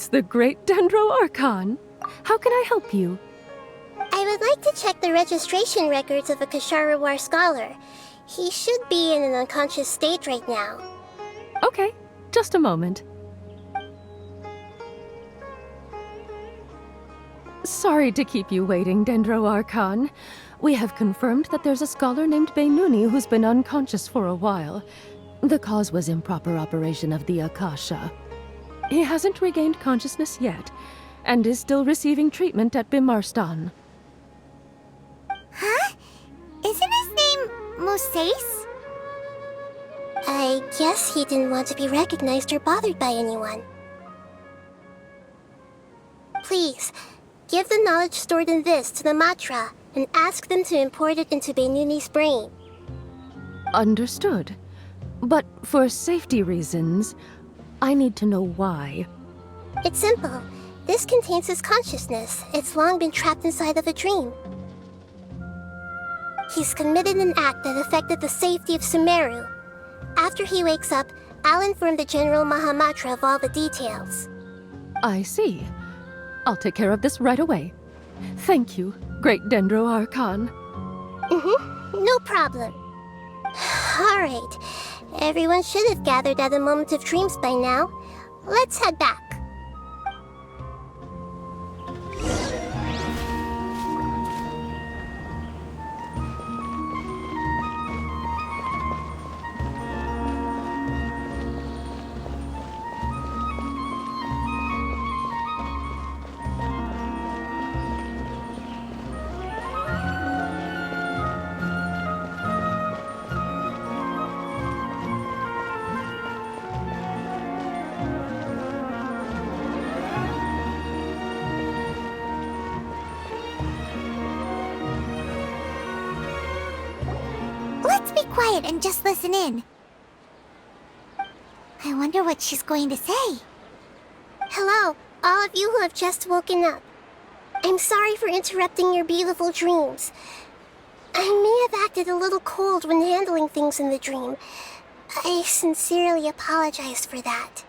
It's the great Dendro Archon. How can I help you? I would like to check the registration records of a Kasharawar scholar. He should be in an unconscious state right now. Okay, just a moment. Sorry to keep you waiting, Dendro Archon. We have confirmed that there's a scholar named Beinuni who's been unconscious for a while. The cause was improper operation of the Akasha. He hasn't regained consciousness yet, and is still receiving treatment at Bimarstan. Huh? Isn't his name Moses? I guess he didn't want to be recognized or bothered by anyone. Please, give the knowledge stored in this to the Matra and ask them to import it into Beinuni's brain. Understood. But for safety reasons, I need to know why. It's simple. This contains his consciousness. It's long been trapped inside of a dream. He's committed an act that affected the safety of Sumeru. After he wakes up, I'll inform the General Mahamatra of all the details. I see. I'll take care of this right away. Thank you, great Dendro Archon. No problem. Alright. Everyone should have gathered at the Moment of Dreams by now. Let's head back. Let's be quiet and just listen in. I wonder what she's going to say. Hello, all of you who have just woken up. I'm sorry for interrupting your beautiful dreams. I may have acted a little cold when handling things in the dream. I sincerely apologize for that.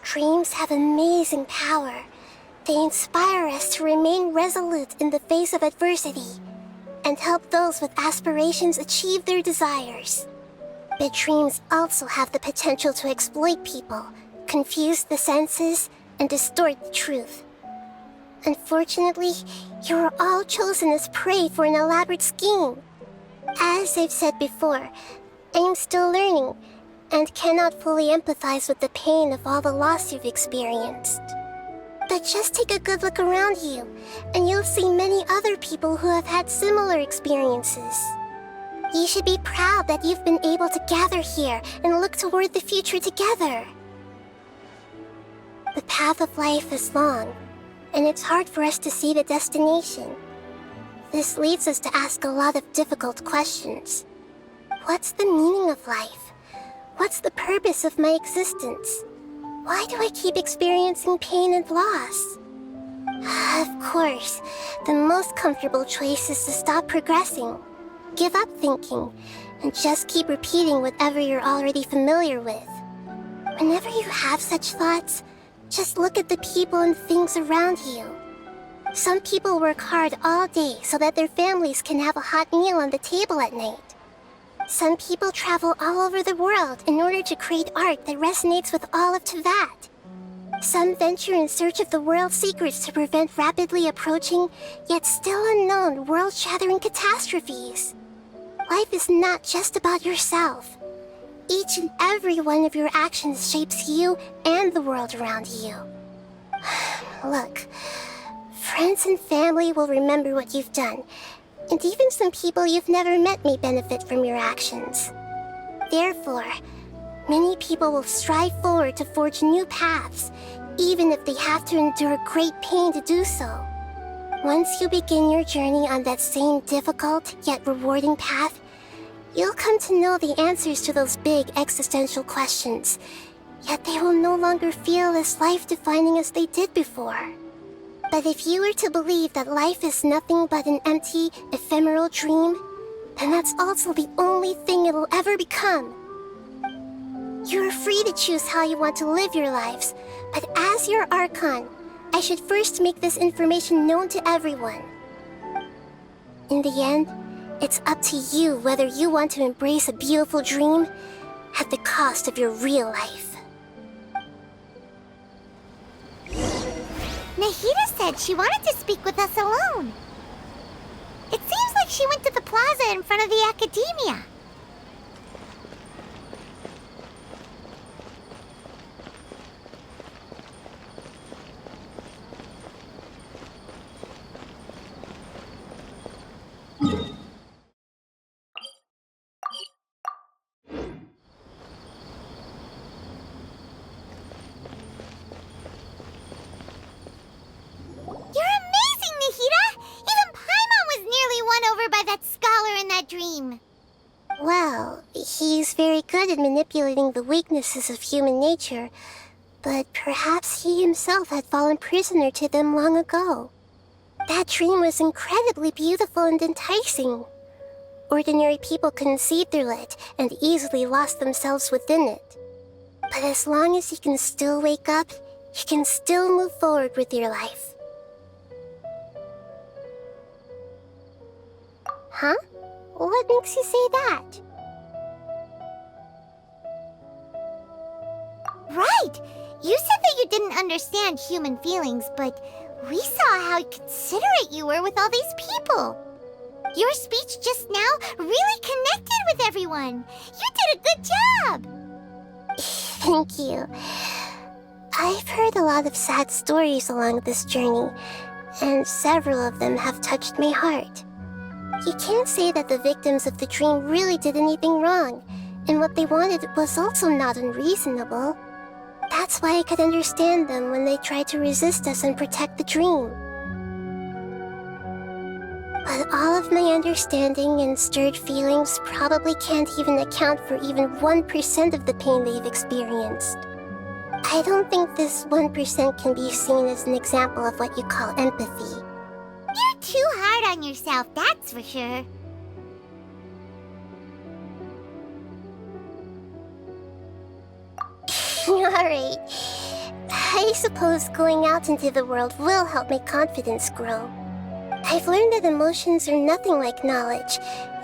Dreams have amazing power. They inspire us to remain resolute in the face of adversity and help those with aspirations achieve their desires. But dreams also have the potential to exploit people, confuse the senses, and distort the truth. Unfortunately, you are all chosen as prey for an elaborate scheme. As I've said before, I am still learning, and cannot fully empathize with the pain of all the loss you've experienced. But just take a good look around you, and you'll see many other people who have had similar experiences. You should be proud that you've been able to gather here and look toward the future together. The path of life is long, and it's hard for us to see the destination. This leads us to ask a lot of difficult questions. What's the meaning of life? What's the purpose of my existence? Why do I keep experiencing pain and loss? Of course, the most comfortable choice is to stop progressing. Give up thinking, and just keep repeating whatever you're already familiar with. Whenever you have such thoughts, just look at the people and things around you. Some people work hard all day so that their families can have a hot meal on the table at night. Some people travel all over the world in order to create art that resonates with all of Teyvat. Some venture in search of the world's secrets to prevent rapidly approaching, yet still unknown, world-shattering catastrophes. Life is not just about yourself. Each and every one of your actions shapes you and the world around you. Look, friends and family will remember what you've done, and even some people you've never met may benefit from your actions. Therefore, many people will strive forward to forge new paths, even if they have to endure great pain to do so. Once you begin your journey on that same difficult yet rewarding path, you'll come to know the answers to those big existential questions, yet they will no longer feel as life-defining as they did before. But if you were to believe that life is nothing but an empty, ephemeral dream, then that's also the only thing it'll ever become. You're free to choose how you want to live your lives, but As your Archon, I should first make this information known to everyone. In the end, it's up to you whether you want to embrace a beautiful dream at the cost of your real life. Nahida said she wanted to speak with us alone. It seems like she went to the plaza in front of the academia. Dream. Well, he's very good at manipulating the weaknesses of human nature, but perhaps he himself had fallen prisoner to them long ago. That dream was incredibly beautiful and enticing. Ordinary people couldn't see through it and easily lost themselves within it. But as long as you can still wake up, you can still move forward with your life. Huh? What makes you say that? Right! You said that you didn't understand human feelings, but we saw how considerate you were with all these people. Your speech just now really connected with everyone. You did a good job! Thank you. I've heard a lot of sad stories along this journey, and several of them have touched my heart. You can't say that the victims of the dream really did anything wrong, and what they wanted was also not unreasonable. That's why I could understand them when they tried to resist us and protect the dream. But all of my understanding and stirred feelings probably can't even account for even 1% of the pain they've experienced. I don't think this 1% can be seen as an example of what you call empathy. You're too hard on yourself, that's for sure. Alright. I suppose going out into the world will help my confidence grow. I've learned that emotions are nothing like knowledge,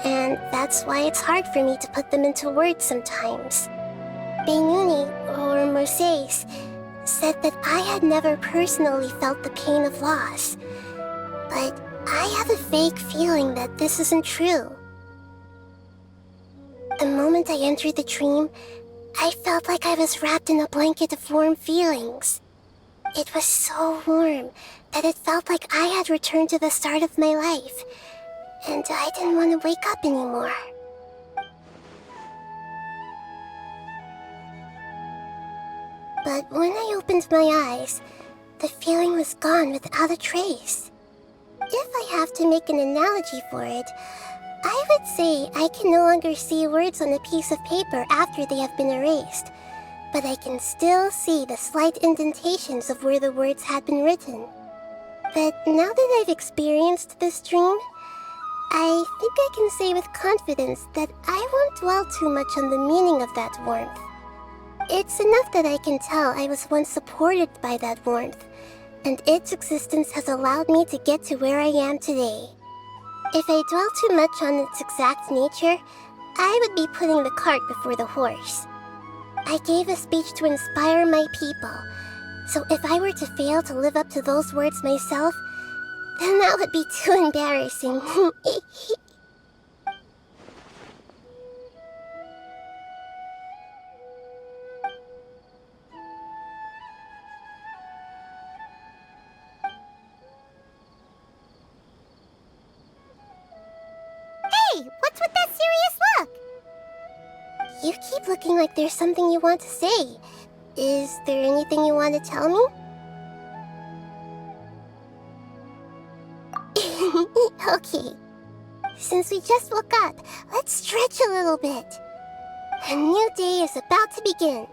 and that's why it's hard for me to put them into words sometimes. Beinuni, or Moses, said that I had never personally felt the pain of loss. But I have a vague feeling that this isn't true. The moment I entered the dream, I felt like I was wrapped in a blanket of warm feelings. It was so warm that it felt like I had returned to the start of my life, and I didn't want to wake up anymore. But when I opened my eyes, the feeling was gone without a trace. If I have to make an analogy for it, I would say I can no longer see words on a piece of paper after they have been erased, but I can still see the slight indentations of where the words had been written. But now that I've experienced this dream, I think I can say with confidence that I won't dwell too much on the meaning of that warmth. It's enough that I can tell I was once supported by that warmth, and its existence has allowed me to get to where I am today. If I dwell too much on its exact nature, I would be putting the cart before the horse. I gave a speech to inspire my people, so if I were to fail to live up to those words myself, then that would be too embarrassing. Hey, what's with that serious look? You keep looking like there's something you want to say. Is there anything you want to tell me? Okay. Since we just woke up, let's stretch a little bit. A new day is about to begin.